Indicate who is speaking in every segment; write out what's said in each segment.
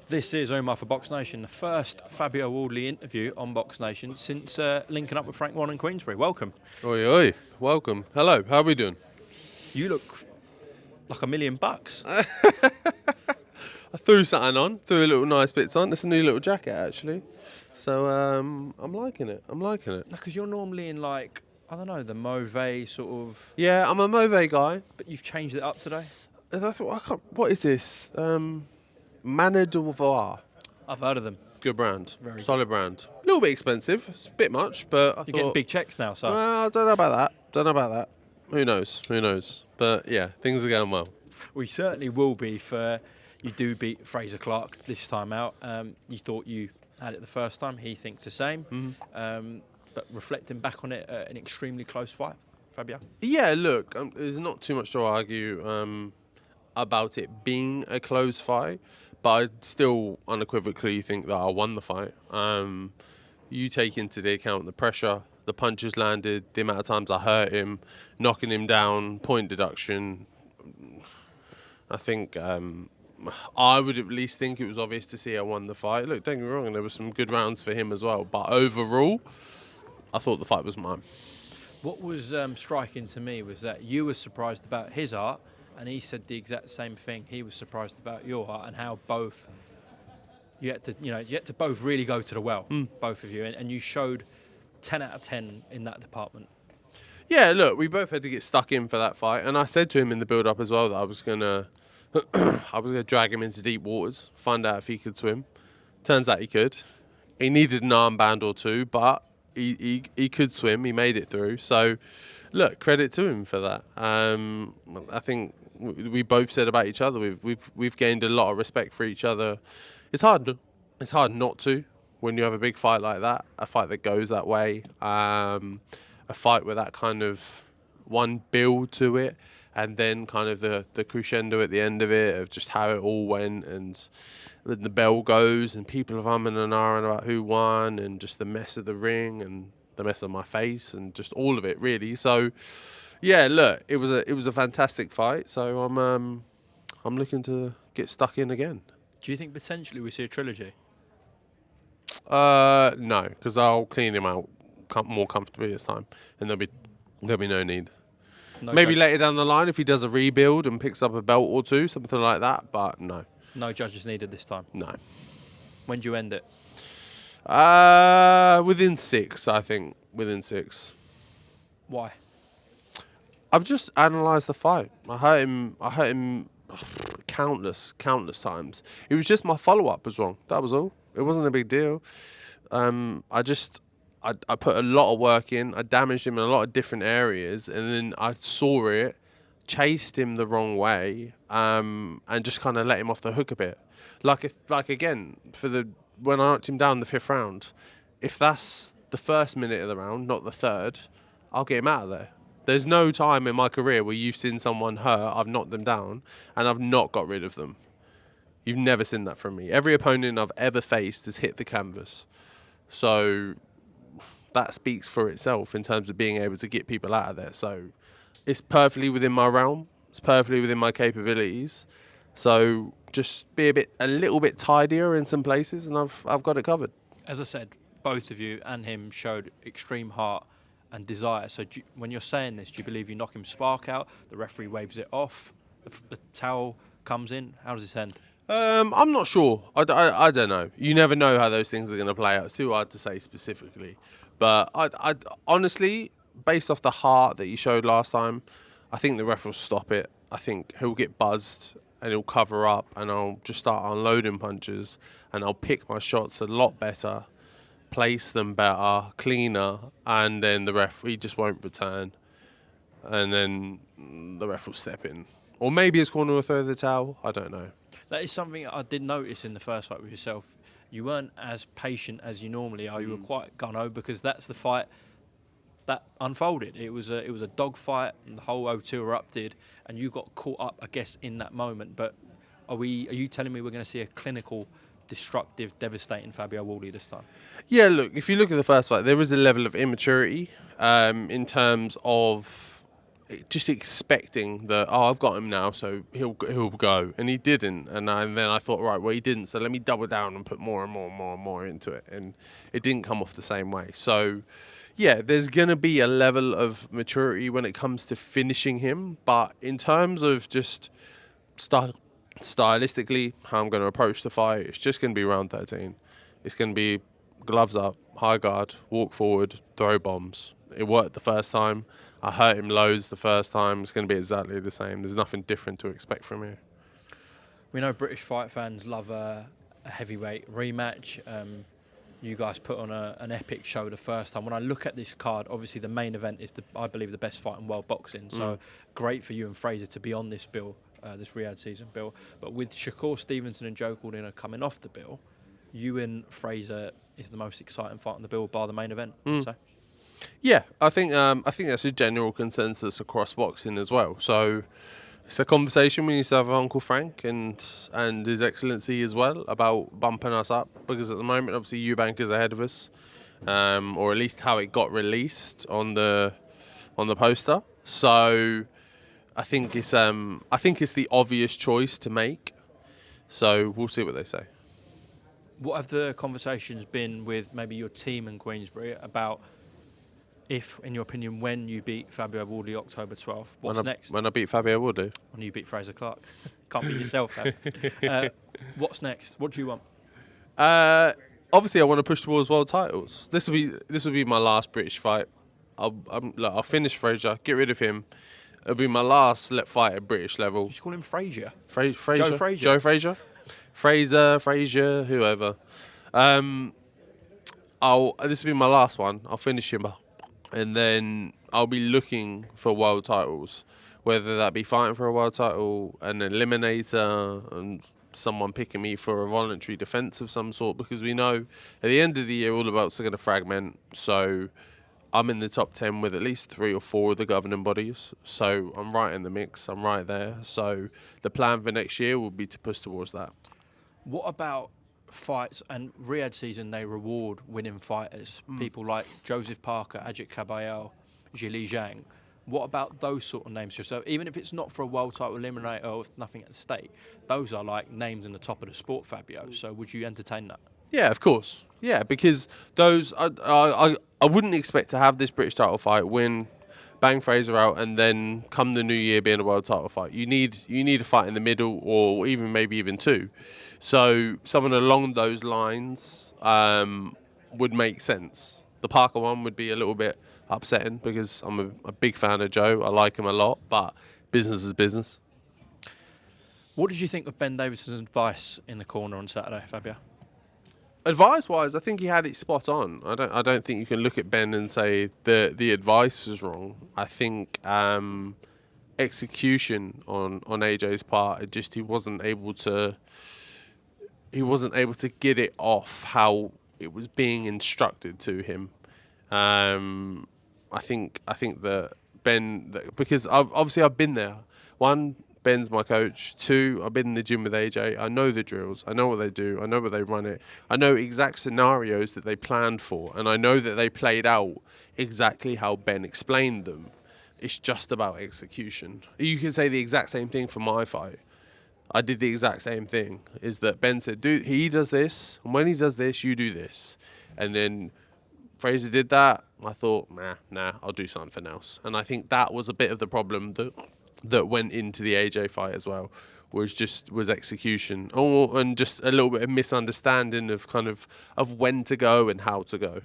Speaker 1: This is Umar for BoxNation, the first Fabio Wardley interview on BoxNation since linking up with Frank Warren and Queensbury. Welcome.
Speaker 2: Oi, oi. Welcome. Hello. How are we doing?
Speaker 1: You look like $1,000,000.
Speaker 2: I threw something on. Threw a little nice bits on. It's a new little jacket, actually. So, I'm liking it.
Speaker 1: Because you're normally in like, I don't know, the Mauve sort of...
Speaker 2: Yeah, I'm a Mauve guy.
Speaker 1: But you've changed it up today.
Speaker 2: And I thought, what is this? Manor de Voir.
Speaker 1: I've heard of them.
Speaker 2: Good brand.
Speaker 1: Very
Speaker 2: Solid brand. A little bit expensive. It's a bit much, but
Speaker 1: You're getting big checks now, so...
Speaker 2: Well, I don't know about that. Who knows? But, yeah, things are going well.
Speaker 1: We certainly will be for... You do beat Frazer Clarke this time out. You thought you had it the first time. He thinks the same.
Speaker 2: Mm-hmm.
Speaker 1: But reflecting back on it, an extremely close fight, Fabio.
Speaker 2: Yeah, look, there's not too much to argue about it being a close fight, but I still unequivocally think that I won the fight. You take into the account the pressure, the punches landed, the amount of times I hurt him, knocking him down, point deduction. I think I would at least think it was obvious to see I won the fight. Look, don't get me wrong, there were some good rounds for him as well, but overall, I thought the fight was mine.
Speaker 1: What was striking to me was that you were surprised about his art, and he said the exact same thing. He was surprised about your art and how both you had to both really go to the well, both of you, and you showed 10 out of 10 in that department.
Speaker 2: Yeah, look, we both had to get stuck in for that fight, and I said to him in the build-up as well that I was gonna drag him into deep waters, find out if he could swim. Turns out he could. He needed an armband or two, but he could swim. He made it through. So, look, credit to him for that. I think we both said about each other we've gained a lot of respect for each other. It's hard not to when you have a big fight like that, a fight that goes that way, a fight with that kind of one build to it, and then kind of the crescendo at the end of it of just how it all went, and then the bell goes and people are umming and ahhing about who won, and just the mess of the ring and the mess of my face and just all of it really. So yeah, look, it was a fantastic fight. So I'm looking to get stuck in again.
Speaker 1: Do you think potentially we see a trilogy?
Speaker 2: No, because I'll clean him out more comfortably this time, and there'll be no need. Maybe later down the line if he does a rebuild and picks up a belt or two, something like that. But no.
Speaker 1: No judges needed this time.
Speaker 2: No.
Speaker 1: When do you end it?
Speaker 2: Within 6, I think. Within 6.
Speaker 1: Why?
Speaker 2: I've just analysed the fight. I hurt him countless times. It was just my follow-up was wrong. That was all. It wasn't a big deal. I put a lot of work in. I damaged him in a lot of different areas, and then I saw it, chased him the wrong way, and just kind of let him off the hook a bit. Again, when I knocked him down the 5th round, if that's the first minute of the round, not the 3rd, I'll get him out of there. There's no time in my career where you've seen someone hurt, I've knocked them down, and I've not got rid of them. You've never seen that from me. Every opponent I've ever faced has hit the canvas. So that speaks for itself in terms of being able to get people out of there. So it's perfectly within my realm. It's perfectly within my capabilities. So just be a little bit tidier in some places, and I've got it covered.
Speaker 1: As I said, both of you and him showed extreme heart and desire. So when you're saying this, do you believe you knock him spark out, the referee waves it off, the towel comes in? How does this end?
Speaker 2: I'm not sure. I don't know. You never know how those things are going to play out. It's too hard to say specifically. But I honestly, based off the heart that he showed last time, I think the ref will stop it. I think he'll get buzzed and he'll cover up, and I'll just start unloading punches, and I'll pick my shots a lot better, place them better, cleaner, and then the referee just won't return. And then the ref will step in. Or maybe his corner will throw the towel. I don't know.
Speaker 1: That is something I did notice in the first fight with yourself. You weren't as patient as you normally are. You were quite gung-ho because that's the fight that unfolded. It was a dog fight, and the whole O2 erupted, and you got caught up, I guess, in that moment. But are you telling me we're going to see a clinical, destructive, devastating Fabio Wardley this time?
Speaker 2: Yeah, look, if you look at the first fight, there is a level of immaturity in terms of just expecting that, oh, I've got him now, so he'll go, and he didn't, and then I thought, right, well, he didn't, so let me double down and put more and more and more and more into it, and it didn't come off the same way. So yeah, there's gonna be a level of maturity when it comes to finishing him, but in terms of just stylistically how I'm going to approach the fight, it's just going to be round 13. It's going to be gloves up, high guard, walk forward, throw bombs. It worked the first time. I hurt him loads the first time. It's going to be exactly the same. There's nothing different to expect from here.
Speaker 1: We know British fight fans love a heavyweight rematch. You guys put on an epic show the first time. When I look at this card, obviously the main event is, I believe, the best fight in world boxing. So great for you and Frazer to be on this bill, this Riyadh season bill. But with Shakur Stevenson and Joe Cordina coming off the bill, you and Frazer is the most exciting fight on the bill, bar the main event. So.
Speaker 2: Yeah, I think that's a general consensus across boxing as well. So it's a conversation we need to have with Uncle Frank and His Excellency as well about bumping us up, because at the moment, obviously, Eubank is ahead of us, or at least how it got released on the poster. So I think it's the obvious choice to make. So we'll see what they say.
Speaker 1: What have the conversations been with maybe your team in Queensbury about, if, in your opinion, when you beat Fabio Wardley October 12th, what's next?
Speaker 2: When I beat Fabio Wardley?
Speaker 1: When you beat Frazer Clarke. Can't beat yourself, what's next? What do you want?
Speaker 2: Obviously, I want to push towards world titles. This will be my last British fight. I'll finish Frazer, get rid of him. It'll be my last fight at British level.
Speaker 1: You should call him Frazier.
Speaker 2: Frazer?
Speaker 1: Joe Frazier?
Speaker 2: Frazier, whoever. This will be my last one. I'll finish him up, and then I'll be looking for world titles, whether that be fighting for a world title, an eliminator, and someone picking me for a voluntary defence of some sort, because we know at the end of the year all the belts are going to fragment. So I'm in the top 10 with at least 3 or 4 of the governing bodies. So I'm right in the mix. I'm right there. So the plan for next year will be to push towards that.
Speaker 1: What about fights? And Riyadh season, they reward winning fighters. People like Joseph Parker, Ajit Kabayel, Zhili Zhang. What about those sort of names? So even if it's not for a world title eliminator or with nothing at stake, those are like names in the top of the sport, Fabio. So would you entertain that?
Speaker 2: Yeah, of course. Yeah, because those I wouldn't expect to have this British title fight, win, bang Frazer out, and then come the new year being a world title fight. You need a fight in the middle, or maybe even 2. So someone along those lines would make sense. The Parker one would be a little bit upsetting because I'm a big fan of Joe. I like him a lot, but business is business.
Speaker 1: What did you think of Ben Davison's advice in the corner on Saturday, Fabio?
Speaker 2: Advice-wise, I think he had it spot on. I don't think you can look at Ben and say the advice was wrong. I think execution on AJ's part, he wasn't able to get it off how it was being instructed to him. I think that Ben, because I've been there. 1, Ben's my coach. 2, I've been in the gym with AJ. I know the drills. I know what they do. I know what they run it. I know exact scenarios that they planned for, and I know that they played out exactly how Ben explained them. It's just about execution. You can say the exact same thing for my fight. I did the exact same thing. Is that Ben said, "Dude, he does this, and when he does this, you do this," and then Frazer did that. I thought, nah, I'll do something else. And I think that was a bit of the problem that went into the AJ fight as well, was execution, and just a little bit of misunderstanding of when to go and how to go.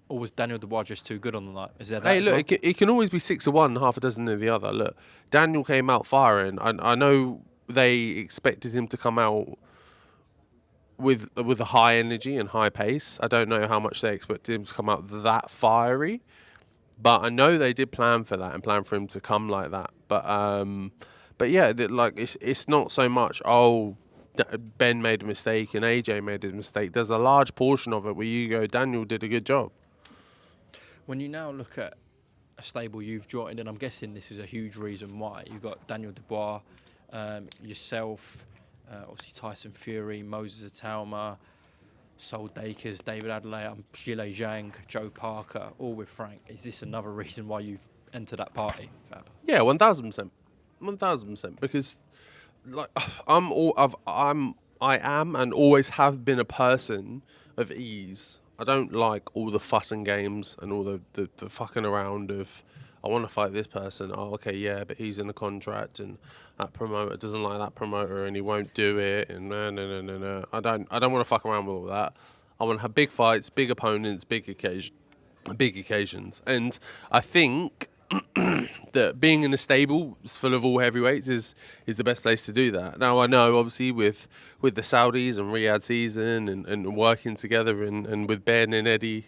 Speaker 1: Or was Daniel Dubois just too good on the night? Is there that?
Speaker 2: Hey,
Speaker 1: as
Speaker 2: look,
Speaker 1: well?
Speaker 2: it can always be 6 of one, half a dozen of the other. Look, Daniel came out firing. I know they expected him to come out with a high energy and high pace. I don't know how much they expected him to come out that fiery, but I know they did plan for that and plan for him to come like that. But yeah, it's not so much Ben made a mistake and AJ made a mistake. There's a large portion of it where you go, Daniel did a good job.
Speaker 1: When you now look at a stable you've joined, and I'm guessing this is a huge reason why, you've got Daniel Dubois, yourself, obviously Tyson Fury, Moses Atalma, Sol Dakers, David Adelaide, Zhile Zhang, Joe Parker, all with Frank. Is this another reason why you've enter that party, Fab?
Speaker 2: Yeah, 1,000%, 1,000%. Because like I am and always have been a person of ease. I don't like all the fuss and games and all the fucking around of I want to fight this person. Oh, okay, yeah, but he's in a contract and that promoter doesn't like that promoter and he won't do it and no. I don't want to fuck around with all that. I want to have big fights, big opponents, big occasions. And I think that being in a stable full of all heavyweights is the best place to do that. Now I know obviously with the Saudis and Riyadh season and working together and with Ben and Eddie,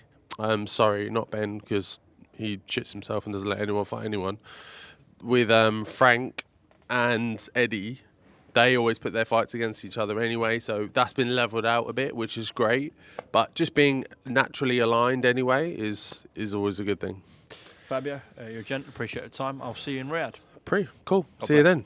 Speaker 2: sorry, not Ben because he shits himself and doesn't let anyone fight anyone. With Frank and Eddie, they always put their fights against each other anyway, so that's been levelled out a bit, which is great. But just being naturally aligned anyway is always a good thing.
Speaker 1: Fabio, you're a gent. Appreciate the time. I'll see you in Riyadh.
Speaker 2: Pretty cool. See you then.